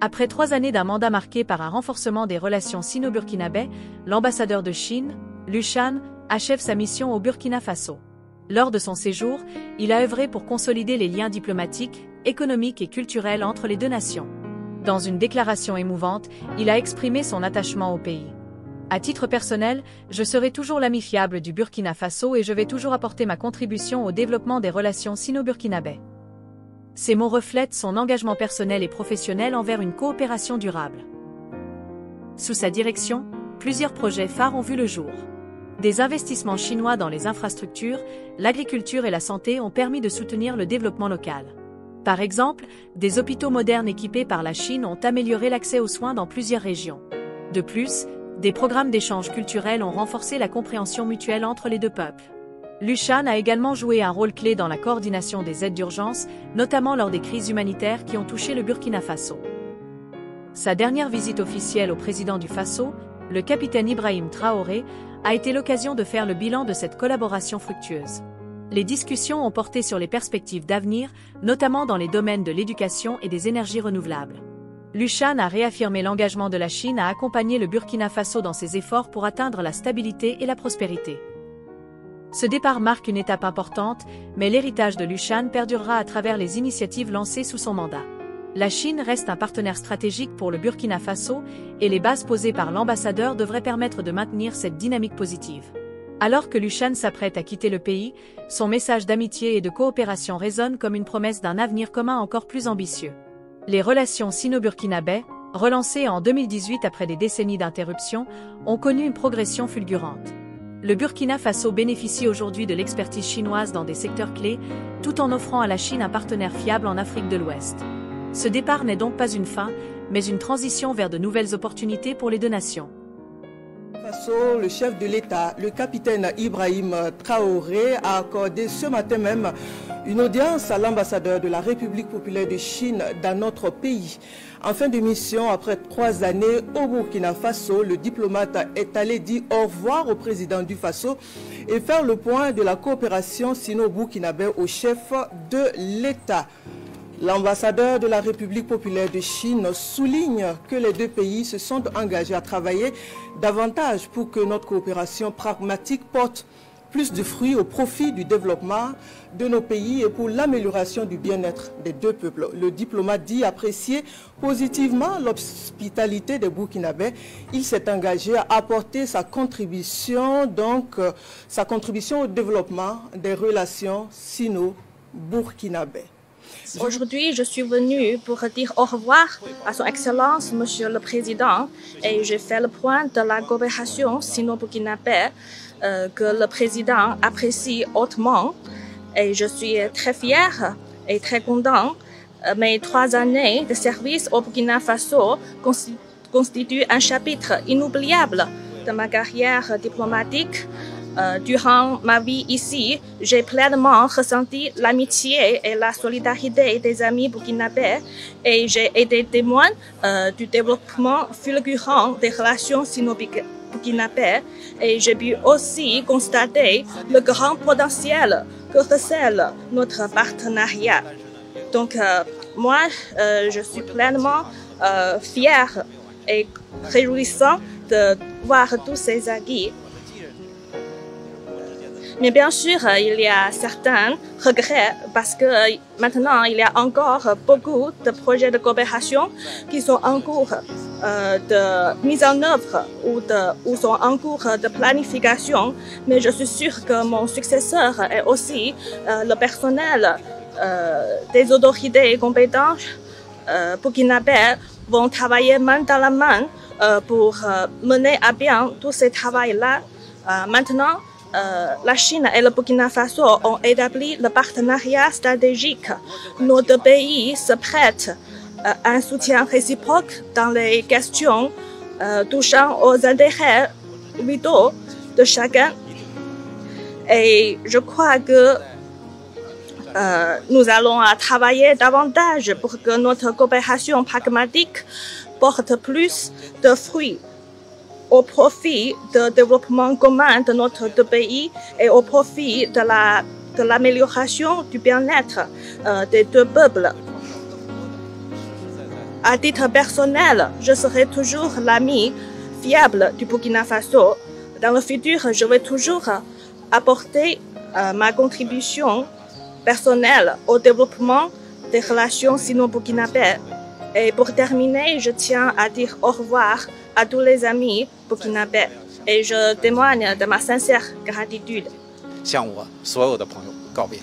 Après 3 années d'un mandat marqué par un renforcement des relations sino-burkinabais, l'ambassadeur de Chine, Lu Shan, achève sa mission au Burkina Faso. Lors de son séjour, il a œuvré pour consolider les liens diplomatiques, économiques et culturels entre les deux nations. Dans une déclaration émouvante, il a exprimé son attachement au pays. À titre personnel, je serai toujours l'ami fiable du Burkina Faso et je vais toujours apporter ma contribution au développement des relations sino-burkinabais. Ces mots reflètent son engagement personnel et professionnel envers une coopération durable. Sous sa direction, plusieurs projets phares ont vu le jour. Des investissements chinois dans les infrastructures, l'agriculture et la santé ont permis de soutenir le développement local. Par exemple, des hôpitaux modernes équipés par la Chine ont amélioré l'accès aux soins dans plusieurs régions. De plus, des programmes d'échange culturel ont renforcé la compréhension mutuelle entre les deux peuples. Lu Shan a également joué un rôle clé dans la coordination des aides d'urgence, notamment lors des crises humanitaires qui ont touché le Burkina Faso. Sa dernière visite officielle au président du Faso, le capitaine Ibrahim Traoré, a été l'occasion de faire le bilan de cette collaboration fructueuse. Les discussions ont porté sur les perspectives d'avenir, notamment dans les domaines de l'éducation et des énergies renouvelables. Lu Shan a réaffirmé l'engagement de la Chine à accompagner le Burkina Faso dans ses efforts pour atteindre la stabilité et la prospérité. Ce départ marque une étape importante, mais l'héritage de Lu Shan perdurera à travers les initiatives lancées sous son mandat. La Chine reste un partenaire stratégique pour le Burkina Faso et les bases posées par l'ambassadeur devraient permettre de maintenir cette dynamique positive. Alors que Lu Shan s'apprête à quitter le pays, son message d'amitié et de coopération résonne comme une promesse d'un avenir commun encore plus ambitieux. Les relations sino-burkinabais, relancées en 2018 après des décennies d'interruption, ont connu une progression fulgurante. Le Burkina Faso bénéficie aujourd'hui de l'expertise chinoise dans des secteurs clés, tout en offrant à la Chine un partenaire fiable en Afrique de l'Ouest. Ce départ n'est donc pas une fin, mais une transition vers de nouvelles opportunités pour les deux nations. Le chef de l'État, le capitaine Ibrahim Traoré, a accordé ce matin même une audience à l'ambassadeur de la République populaire de Chine dans notre pays. En fin de mission, après 3 années au Burkina Faso, le diplomate est allé dire au revoir au président du Faso et faire le point de la coopération sino-burkinabé au chef de l'État. L'ambassadeur de la République populaire de Chine souligne que les deux pays se sont engagés à travailler davantage pour que notre coopération pragmatique porte plus de fruits au profit du développement de nos pays et pour l'amélioration du bien-être des deux peuples. Le diplomate dit apprécier positivement l'hospitalité des Burkinabés. Il s'est engagé à apporter sa contribution au développement des relations sino-burkinabés. Aujourd'hui, je suis venue pour dire au revoir à son Excellence, Monsieur le Président, et j'ai fait le point de la coopération sino-burkinabé que le Président apprécie hautement. Et je suis très fière et très content. Mes 3 années de service au Burkina Faso constituent un chapitre inoubliable de ma carrière diplomatique. Durant ma vie ici, j'ai pleinement ressenti l'amitié et la solidarité des amis burkinabés et j'ai été témoin du développement fulgurant des relations sino-burkinabées et j'ai pu aussi constater le grand potentiel que recèle notre partenariat. Donc, moi, je suis pleinement fière et réjouissant de voir tous ces acquis. Mais bien sûr, il y a certains regrets parce que maintenant, il y a encore beaucoup de projets de coopération qui sont en cours de mise en œuvre ou sont en cours de planification. Mais je suis sûre que mon successeur et aussi le personnel des autorités compétentes burkinabés vont travailler main dans la main pour mener à bien tous ces travaux-là. Maintenant, la Chine et le Burkina Faso ont établi le partenariat stratégique. Nos deux pays se prêtent à un soutien réciproque dans les questions touchant aux intérêts vitaux de chacun. Et je crois que nous allons travailler davantage pour que notre coopération pragmatique porte plus de fruits au profit du développement commun de notre deux pays et au profit de l'amélioration du bien-être des deux peuples. À titre personnel, je serai toujours l'ami fiable du Burkina Faso. Dans le futur, je vais toujours apporter ma contribution personnelle au développement des relations sino-burkinabées. Et pour terminer, je tiens à dire au revoir à tous les amis burkinabés et je témoigne de ma sincère gratitude. 向我所有的朋友告别。